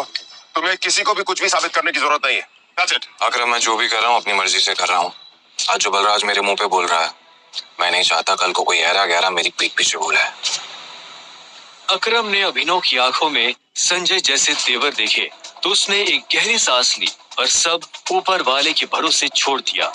हो, तुम्हें किसी को भी कुछ भी साबित करने की जरूरत नहीं है। That's it. अकरम, मैं जो भी कर रहा हूँ अपनी मर्जी से कर रहा हूँ। आज जो बलराज मेरे मुंह पे बोल रहा है, मैं नहीं चाहता कल को कोई ऐरा गहरा मेरी पीठ पीछे बोला है। अकरम ने अभिनव की आंखों में संजय जैसे तेवर देखे तो उसने एक गहरी सांस ली और सब ऊपर वाले के भरोसे छोड़ दिया।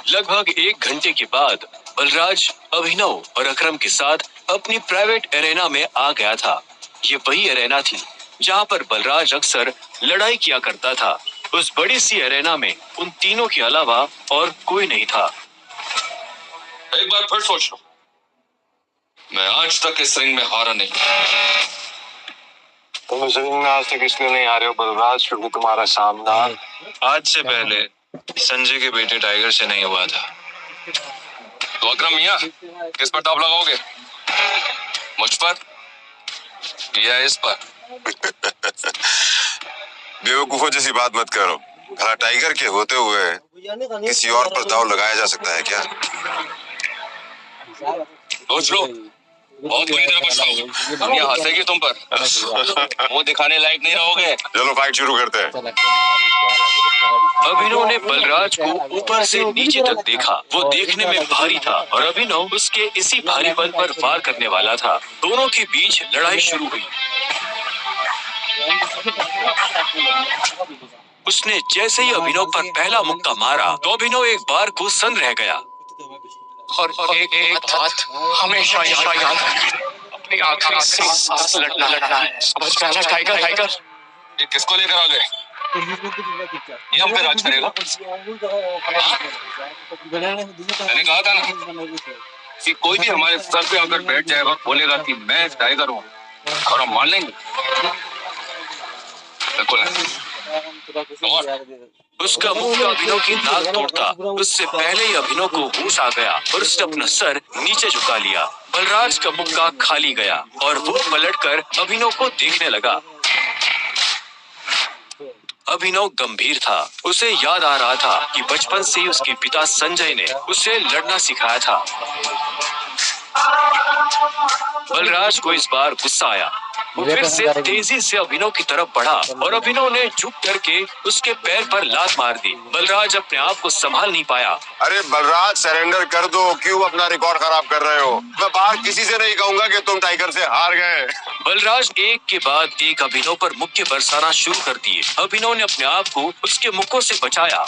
लगभग 1 घंटे के बाद बलराज अभिनव और अकरम के साथ अपनी प्राइवेट एरेना में आ गया था। ये वही एरेना थी जहां पर बलराज अक्सर लड़ाई किया करता था। उस बड़ी सी एरेना में उन तीनों के अलावा और कोई नहीं था। एक बार फिर सोच लो, मैं आज तक इस रिंग में हारा नहीं। तुम इस रिंग में आज तक इसलिए नहीं आ रहे हो बलराज क्योंकि तुम्हारा सामना आज से पहले संजय के बेटे टाइगर से नहीं हुआ था। तो अकरम मियां, किस पर दांव लगाओगे? मुझ पर या इस पर? बेवकूफों जैसी बात मत करो। भला टाइगर के होते हुए किसी और पर दांव लगाया जा सकता है क्या? सोच लो, बहुत बुरी तरह पछताओगे। दुनिया हंसेगी तुम पर, मुंह दिखाने लायक नहीं रहोगे। चलो फाइट शुरू करते हैं। अभिनव ने बलराज को ऊपर से नीचे तक देखा। वो देखने में भारी था और अभिनव उसके इसी भारीपन पर वार करने वाला था। दोनों के बीच लड़ाई शुरू हुई। उसने जैसे ही अभिनव पर पहला मुक्का मारा तो अभिनव एक बार को सन रह गया। और एक बात हमेशा याद अपनी आखिरी सांस लड़ना है। समझ गया टाइगर? टाइगर ये किसको लेकर आ गए? ये हम पे राज करेगा? मैंने कहा था ना कि कोई भी हमारे सर पे आकर बैठ जाएगा, बोलेगा कि मैं टाइगर हूँ, और हम मान लेंगे। उसका मुक्का अभिनव की नाक तोड़ता। उससे पहले ही अभिनव को होश आ गया और उसने अपना सर नीचे झुका लिया। बलराज का मुक्का खाली गया और वो पलटकर अभिनव को देखने लगा। अभिनव गंभीर था। उसे याद आ रहा था कि बचपन से ही उसके पिता संजय ने उसे लड़ना सिखाया था। बलराज को इस बार गुस्सा आया। वो फिर से तेजी से अभिनव की तरफ बढ़ा और अभिनव ने झुक करके उसके पैर पर लात मार दी। बलराज अपने आप को संभाल नहीं पाया। अरे बलराज, सरेंडर कर दो। क्यों अपना रिकॉर्ड खराब कर रहे हो? मैं बाहर किसी से नहीं कहूंगा कि तुम टाइगर से हार गए। बलराज एक के बाद एक अभिनव पर मुक्के बरसाना शुरू कर दिए। अभिनव ने अपने आप को उसके मुक्कों से बचाया।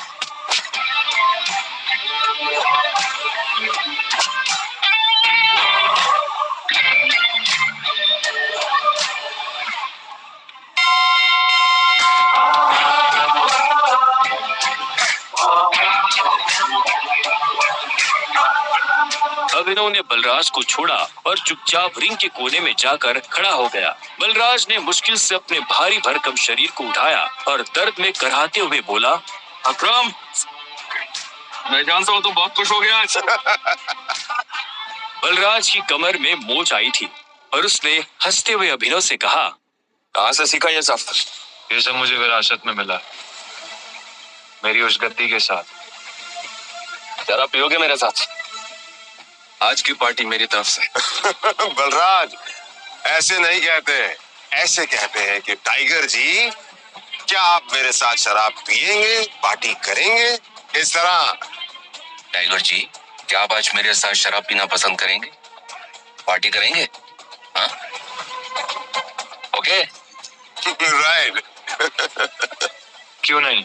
अभिनव ने बलराज को छोड़ा और चुपचाप रिंग के कोने में जाकर खड़ा हो गया। बलराज ने मुश्किल से अपने भारी भरकम शरीर को उठाया और दर्द में कराहते हुए बोला, अकरम, मैं जानता हूँ तुम बहुत खुश हो गया आज। बलराज की कमर में मोच आई थी और उसने हंसते हुए अभिनव से कहा, कहाँ से सीखा ये सब? ये सब मुझे विरासत में मिला, मेरी उस गद्दी के साथ। जरा पियोगे मेरे साथ? आज की पार्टी मेरी तरफ से। बलराज, ऐसे नहीं कहते, ऐसे कहते हैं कि टाइगर जी, क्या आप मेरे साथ शराब पिएंगे, पार्टी करेंगे? इस तरह। टाइगर जी, क्या आप आज मेरे साथ शराब पीना पसंद करेंगे? पार्टी करेंगे? हाँ? ओके? राइट। क्यों नहीं?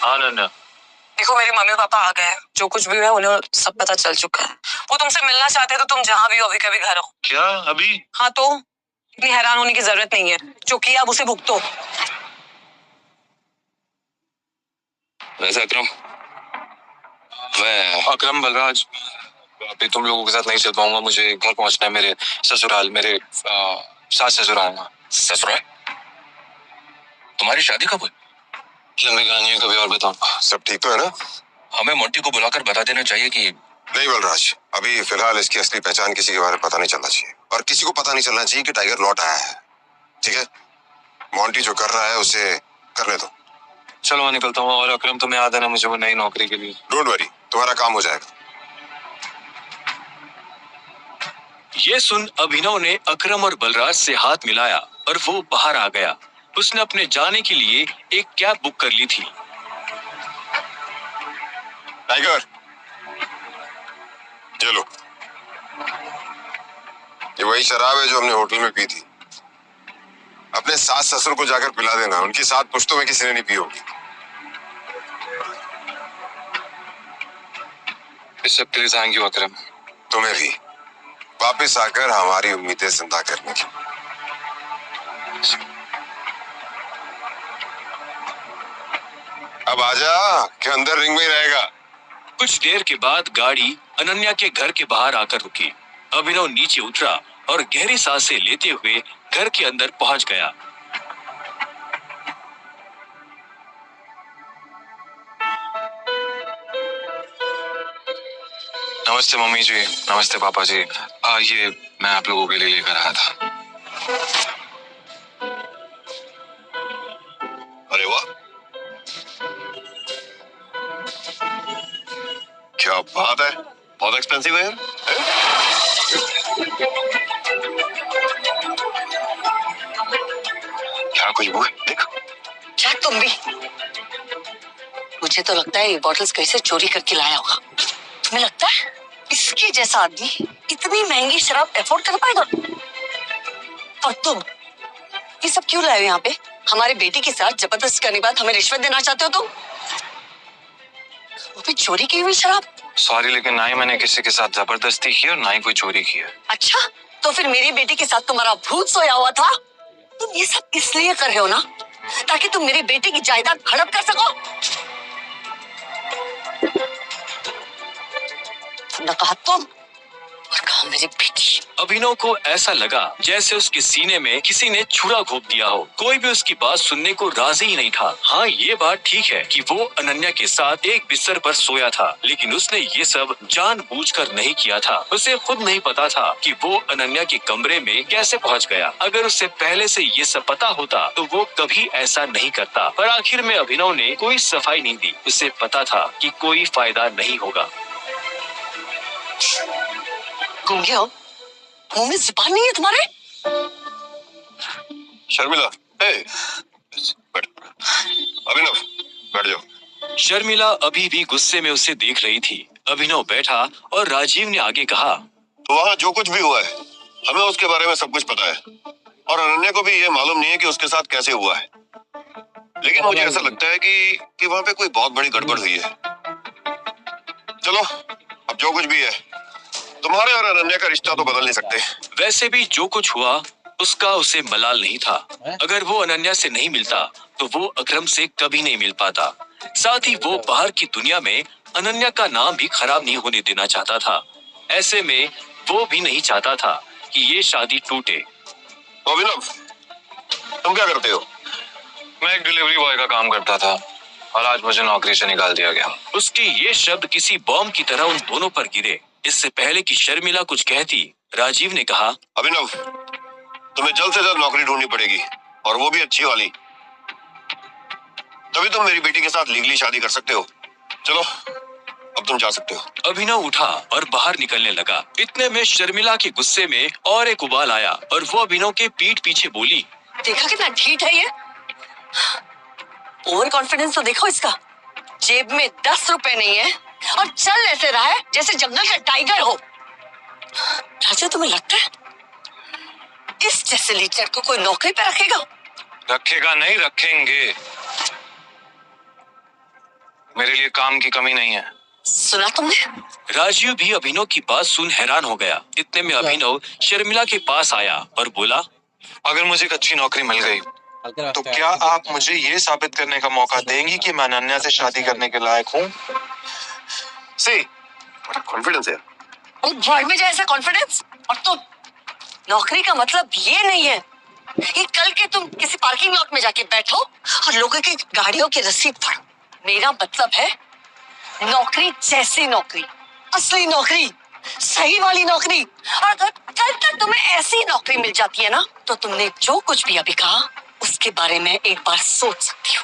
हाँ नन्ना। देखो, मेरे मम्मी पापा आ गए हैं। जो कुछ भी है उन्हें सब पता चल चुका है। वो तुमसे मिलना चाहते हैं तो तुम जहाँ भी हो अभी कभी घर हो। क्या अभी? हाँ, तो इतनी हैरान होने की जरूरत नहीं है। जो किया अब उसे भुगतो। वैसे अकरम, अकरम, बलराज, अभी तुम लोगों के साथ नहीं चल पाऊंगा। मुझे घर पहुंचना है, मेरे ससुराल, मेरे सास ससुराल। ससुराल? तुम्हारी शादी कब हुई? लंबी कहानी है, कभी और बताओ। सब ठीक तो है ना? हमें मोंटी को बुलाकर बता देना चाहिए कि नहीं बलराज, अभी फिलहाल इसकी असली पहचान किसी के बारे में पता नहीं चलना चाहिए, और किसी को पता नहीं चलना चाहिए कि टाइगर लौट आया है। ठीक है? मोंटी जो कर रहा है उसे करने दो। चलो मैं निकलता हूँ। और अकरम तुम्हें याद है ना मुझे वो नई नौकरी के लिए। डोंट वरी, तुम्हारा काम हो जाएगा। ये सुन अभिनव ने अकरम और बलराज से हाथ मिलाया और वो बाहर आ गया। उसने अपने जाने के लिए एक कैब बुक कर ली थी। टाइगर, ये लो। ये वही शराब है जो हमने होटल में पी थी। अपने सास ससुर को जाकर पिला देना, उनकी 7 पुश्तों में किसी ने नहीं पी होगी। इस सब के लिए थैंक यू अकरम। तुम्हें भी वापस आकर हमारी उम्मीदें जिंदा करने की। अब आजा कि अंदर रिंग में ही रहेगा। कुछ देर के बाद गाड़ी अनन्या के घर के बाहर आकर रुकी। अभिनव नीचे उतरा और गहरी सांसें लेते हुए घर के अंदर पहुंच गया। नमस्ते मम्मी जी, नमस्ते पापा जी। ये मैं आप लोगों के लिए लेकर आया था। अरे वाह, क्या बात है, बहुत एक्सपेंसिव है। क्या खुशबू है, देख। क्या तुम भी? मुझे तो लगता है ये बॉटल्स कहीं से चोरी करके लाया होगा। तुम्हें लगता है इसके जैसा आदमी इतनी महंगी शराब अफोर्ड कर पाएगा? और तुम ये सब क्यों लाए हो यहाँ पे? हमारे बेटी के साथ जबरदस्ती करने के बाद हमें रिश्वत देना चाहते हो तुम? वो भी चोरी की हुई शराब? सॉरी, लेकिन ना ही मैंने किसी के साथ जबरदस्ती की और ना ही कोई चोरी की है। अच्छा, तो फिर मेरी बेटी के साथ तुम्हारा भूत सोया हुआ था? तुम ये सब इसलिए कर रहे हो ना ताकि तुम मेरी बेटी की जायदाद हड़प कर सको? तुमने कहा तुम और कहा मेरी बेटी। अभिनव को ऐसा लगा जैसे उसके सीने में किसी ने छुरा घोंप दिया हो। कोई भी उसकी बात सुनने को राजी ही नहीं था। हाँ, ये बात ठीक है कि वो अनन्या के साथ एक बिस्तर पर सोया था, लेकिन उसने ये सब जानबूझकर नहीं किया था। उसे खुद नहीं पता था कि वो अनन्या के कमरे में कैसे पहुंच गया। अगर उसे पहले से ये सब पता होता तो वो कभी ऐसा नहीं करता। पर आखिर में अभिनव ने कोई सफाई नहीं दी। उसे पता था कि कोई फायदा नहीं होगा। गूंगे हो? मुंह में जुबान नहीं है तुम्हारे? शर्मिला, बैठ। अभिनव, बैठ जाओ। शर्मिला अभी भी गुस्से में उसे देख रही थी। अभिनव बैठा और राजीव ने आगे कहा, तो वहाँ जो कुछ भी हुआ है हमें उसके बारे में सब कुछ पता है, और अनन्या को भी ये मालूम नहीं है कि उसके साथ कैसे हुआ है। लेकिन मुझे ऐसा लगता है कि वहाँ पे कोई बहुत बड़ी गड़बड़ हुई है। चलो, अब जो कुछ भी है, तुम्हारे और अनन्या का रिश्ता तो बदल नहीं सकते। वैसे भी जो कुछ हुआ उसका उसे मलाल नहीं था। अगर वो अनन्या से नहीं मिलता तो वो अकरम से कभी नहीं मिल पाता। साथ ही वो बाहर की दुनिया में अनन्या का नाम भी खराब नहीं होने देना चाहता था। ऐसे में वो भी नहीं चाहता था कि ये शादी टूटे। अभिनव, तुम क्या करते हो? मैं एक डिलीवरी बॉय का काम करता था और आज मुझे नौकरी से निकाल दिया गया। उसके ये शब्द किसी बॉम्ब की तरह उन दोनों पर गिरे। इससे पहले कि शर्मिला कुछ कहती, राजीव ने कहा, अभिनव, तुम्हें जल्द से जल्द नौकरी ढूंढनी पड़ेगी, और वो भी अच्छी वाली। तभी तुम मेरी बेटी के साथ लीगली शादी कर सकते हो। चलो, अब तुम जा सकते हो। अभिनव उठा और बाहर निकलने लगा। इतने में शर्मिला के गुस्से में और एक उबाल आया और वो अभिनव के पीठ पीछे बोली, देखा कितना ढीठ है ये? ओवर कॉन्फिडेंस तो देखो इसका। जेब में 10 रुपए नहीं है और चल ऐसे रहा है जैसे जंगल का टाइगर हो। राजा, तुम्हें लगता है इस जैसे लीचर को कोई नौकरी पे रखेगा? रखेगा नहीं, रखेंगे। मेरे लिए काम की कमी नहीं है। सुना तुमने? राजीव भी अभिनव की बात सुन हैरान हो गया। इतने में अभिनव शर्मिला के पास आया और बोला, अगर मुझे एक अच्छी नौकरी मिल गई तो क्या आप मुझे ये साबित करने का मौका देंगी कि मैं अनन्या से शादी करने के लायक हूँ? सी, बड़ा कॉन्फिडेंस है। भाड़ में जाए ऐसा कॉन्फिडेंस। और तुम, नौकरी का मतलब ये नहीं है कि कल के तुम किसी पार्किंग लॉट में जाके बैठो और लोगों की गाड़ियों की रसीद पढ़ो। मेरा मतलब है नौकरी जैसी नौकरी, असली नौकरी, सही वाली नौकरी। और अगर कल तक तुम्हें ऐसी नौकरी मिल जाती है ना, तो तुमने जो कुछ भी अभी कहा उसके बारे में एक बार सोच सकती हो।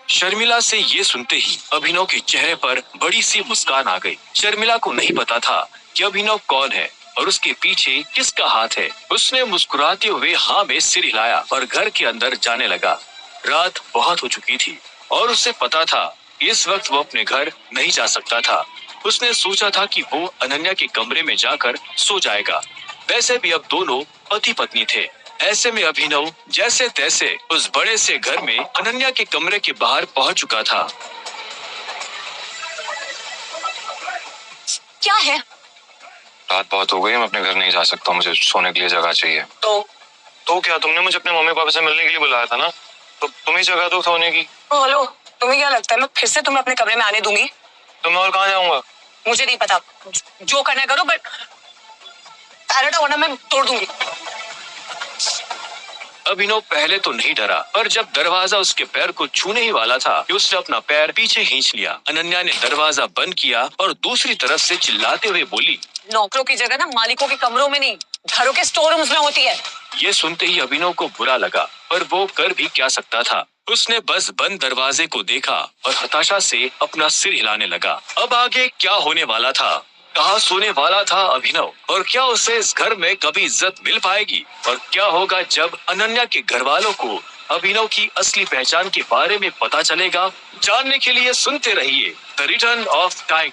शर्मिला से ये सुनते ही अभिनव के चेहरे पर बड़ी सी मुस्कान आ गई। शर्मिला को नहीं पता था कि अभिनव कौन है और उसके पीछे किसका हाथ है। उसने मुस्कुराते हुए हाँ में सिर हिलाया और घर के अंदर जाने लगा। रात बहुत हो चुकी थी और उसे पता था इस वक्त वो अपने घर नहीं जा सकता था। उसने सोचा था कि वो अनन्या के कमरे में जाकर सो जाएगा। वैसे भी अब दोनों पति पत्नी थे। ऐसे में अभिनव जैसे तैसे उस बड़े से घर में अनन्या के कमरे के बाहर पहुंच चुका था। क्या है? रात बहुत हो गई, मैं अपने घर नहीं जा सकता, मुझे सोने के लिए जगह चाहिए। तो क्या, तुमने मुझे अपने मम्मी पापा से मिलने के लिए बुलाया था ना, तो तुम्हें जगह दो सोने की। हेलो, तुम्हें क्या लगता है मैं फिर से तुम्हें अपने कमरे में आने दूंगी? तो मैं और कहाँ जाऊंगा? मुझे नहीं पता, जो करना है करो, बट पैरेट वरना मैं तोड़ दूंगी। अभिनव पहले तो नहीं डरा, पर जब दरवाजा उसके पैर को छूने ही वाला था कि उसने अपना पैर पीछे खींच लिया। अनन्या ने दरवाजा बंद किया और दूसरी तरफ से चिल्लाते हुए बोली, नौकरों की जगह ना मालिकों के कमरों में नहीं, घरों के स्टोर रूम्स में होती है। ये सुनते ही अभिनव को बुरा लगा, पर वो कर भी क्या सकता था। उसने बस बंद दरवाजे को देखा और हताशा से अपना सिर हिलाने लगा। अब आगे क्या होने वाला था, कहाँ सोने वाला था अभिनव, और क्या उसे इस घर में कभी इज्जत मिल पाएगी, और क्या होगा जब अनन्या के घर वालों को अभिनव की असली पहचान के बारे में पता चलेगा। जानने के लिए सुनते रहिए द रिटर्न ऑफ टाइगर।